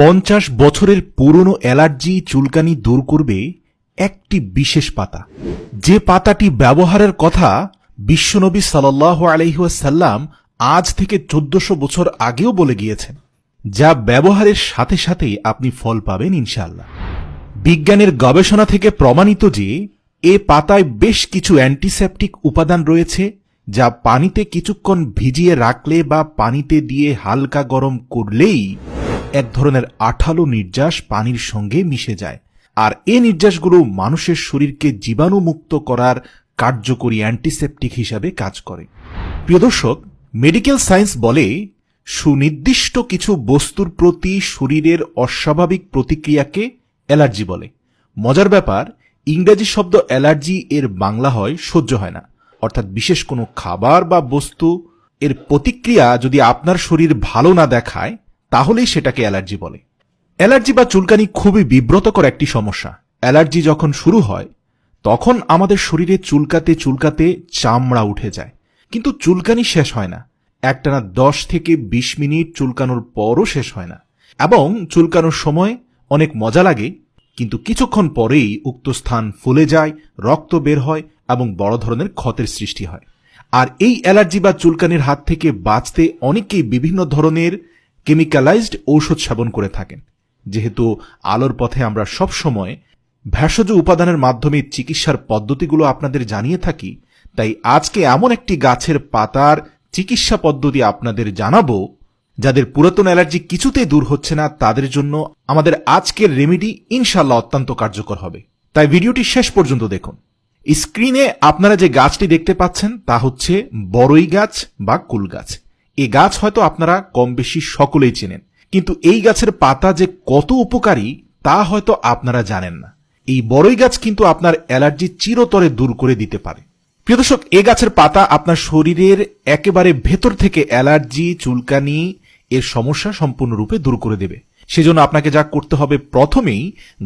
50 বছরের পুরনো অ্যালার্জি চুলকানি দূর করবে একটি বিশেষ পাতা, যে পাতাটি ব্যবহারের কথা বিশ্বনবী সাল্লাল্লাহু আলাইহি ওয়াসাল্লাম আজ থেকে 1400 বছর আগেও বলে গিয়েছেন, যা ব্যবহারের সাথে সাথেই আপনি ফল পাবেন ইনশাআল্লাহ। বিজ্ঞানের গবেষণা থেকে প্রমাণিত যে এ পাতায় বেশ কিছু অ্যান্টিসেপটিক উপাদান রয়েছে, যা পানিতে কিছুক্ষণ ভিজিয়ে রাখলে বা পানিতে দিয়ে হালকা গরম করলেই এক ধরনের আঠালো নির্যাস পানির সঙ্গে মিশে যায়, আর এ নির্যাসগুলো মানুষের শরীরকে জীবাণুমুক্ত করার কার্যকরী অ্যান্টিসেপটিক হিসাবে কাজ করে। প্রিয় দর্শক, মেডিকেল সায়েন্স বলে সুনির্দিষ্ট কিছু বস্তুর প্রতি শরীরের অস্বাভাবিক প্রতিক্রিয়াকে অ্যালার্জি বলে। মজার ব্যাপার, ইংরেজি শব্দ অ্যালার্জি এর বাংলা হয় সহ্য হয় না, অর্থাৎ বিশেষ কোনো খাবার বা বস্তু এর প্রতিক্রিয়া যদি আপনার শরীর ভালো না দেখায় তাহলেই সেটাকে অ্যালার্জি বলে। অ্যালার্জি বা চুলকানি খুবই বিব্রতকর একটি সমস্যা। অ্যালার্জি যখন শুরু হয় তখন আমাদের শরীরে চুলকাতে চুলকাতে চামড়া উঠে যায়, কিন্তু চুলকানি শেষ হয় না। একটানা 10 থেকে 20 মিনিট চুলকানোর পরও শেষ হয় না, এবং চুলকানোর সময় অনেক মজা লাগে, কিন্তু কিছুক্ষণ পরেই উক্ত স্থান ফুলে যায়, রক্ত বের হয় এবং বড় ধরনের ক্ষতের সৃষ্টি হয়। আর এই অ্যালার্জি বা চুলকানির হাত থেকে বাঁচতে অনেকেই বিভিন্ন ধরনের কেমিক্যালাইজড ঔষধ সেবন করে থাকেন। যেহেতু আলোর পথে আমরা সব সময় ভেষজ উপাদানের মাধ্যমে চিকিৎসার পদ্ধতিগুলো আপনাদের জানিয়ে থাকি, তাই আজকে এমন একটি গাছের পাতার চিকিৎসা পদ্ধতি আপনাদের জানাবো, যাদের পুরাতন অ্যালার্জি কিছুতেই দূর হচ্ছে না, তাদের জন্য আমাদের আজকের রেমেডি ইনশাআল্লাহ অত্যন্ত কার্যকর হবে। তাই ভিডিওটি শেষ পর্যন্ত দেখুন। স্ক্রিনে আপনারা যে গাছটি দেখতে পাচ্ছেন তা হচ্ছে বড়ই গাছ বা কুল গাছ। এই গাছ হয়তো আপনারা কম বেশি সকলেই চেনেন, কিন্তু এই গাছের পাতা যে কত উপকারী তা হয়তো আপনারা জানেন না। এই বড়ই গাছ কিন্তু আপনার অ্যালার্জি চিরতরে দূর করে দিতে পারে। প্রিয় দর্শক, এই গাছের পাতা আপনার শরীরের একেবারে ভেতর থেকে অ্যালার্জি চুলকানি এর সমস্যা সম্পূর্ণরূপে দূর করে দেবে। সেজন্য আপনাকে যা করতে হবে, প্রথমেই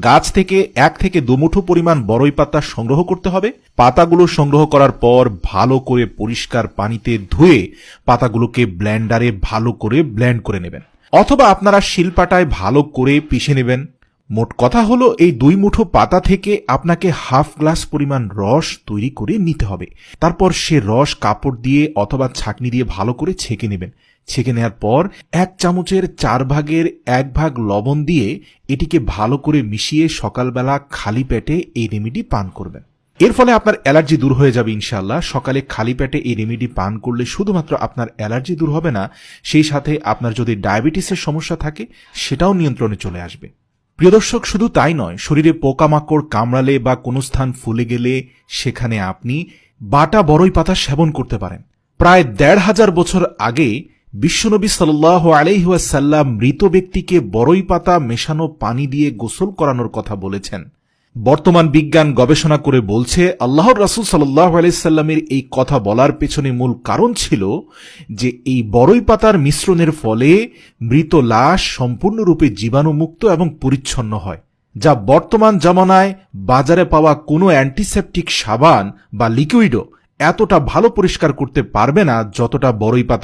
গাছ থেকে 1 থেকে 2 মুঠো পরিমাণ বড়ই পাতা সংগ্রহ করতে হবে। পাতাগুলো সংগ্রহ করার পর ভালো করে পরিষ্কার পানিতে ধুয়ে পাতাগুলোকে ব্লেন্ডারে ভালো করে ব্লেন্ড করে নেবেন, অথবা আপনারা শিলপাটায় ভালো করে পিষে নেবেন। মোট কথা হলো, এই 2 মুঠো পাতা থেকে আপনাকে হাফ গ্লাস পরিমাণ রস তৈরি করে নিতে হবে। তারপর সে রস কাপড় দিয়ে অথবা ছাঁকনি দিয়ে ভালো করে ছেঁকে নেবেন। ছেঁকে নেওয়ার পর 1 চামচের 4 ভাগের 1 ভাগ লবণ দিয়ে এটিকে ভালো করে মিশিয়ে সকালবেলা খালি পেটে এই রেমেডি পান করবেন। এর ফলে আপনার অ্যালার্জি দূর হয়ে যাবে ইনশাআল্লাহ। সকালে খালি পেটে এই রেমেডি পান করলে শুধুমাত্র আপনার অ্যালার্জি দূর হবে না, সেই সাথে আপনার যদি ডায়াবেটিসের সমস্যা থাকে সেটাও নিয়ন্ত্রণে চলে আসবে। প্রিয় দর্শক, শুধু তাই নয়, শরীরে পোকামাকড় কামড়ালে বা কোনো স্থান ফুলে গেলে সেখানে আপনি বাটা বড়ই পাতা সেবন করতে পারেন। প্রায় 1500 বছর আগে বিশ্বনবী সাল্লাল্লাহু আলাইহি ওয়াসাল্লাম মৃত ব্যক্তিকে বড়ই পাতা মেশানো পানি দিয়ে গোসল করানোর কথা বলেছেন। বর্তমান বিজ্ঞান গবেষণা করে বলছে, আল্লাহর রাসূল সাল্লাল্লাহু আলাইহি ওয়াসাল্লামের এই কথা বলার পেছনে মূল কারণ ছিল যে এই বড়ই পাতার মিশ্রণের ফলে মৃত লাশ সম্পূর্ণরূপে জীবাণুমুক্ত এবং পরিচ্ছন্ন হয়, যা বর্তমান জামানায় বাজারে পাওয়া কোনো অ্যান্টিসেপটিক সাবান বা লিকুইডও এতটা ভালো পরিষ্কার করতে পারবে না যতটা বড়ই পাতা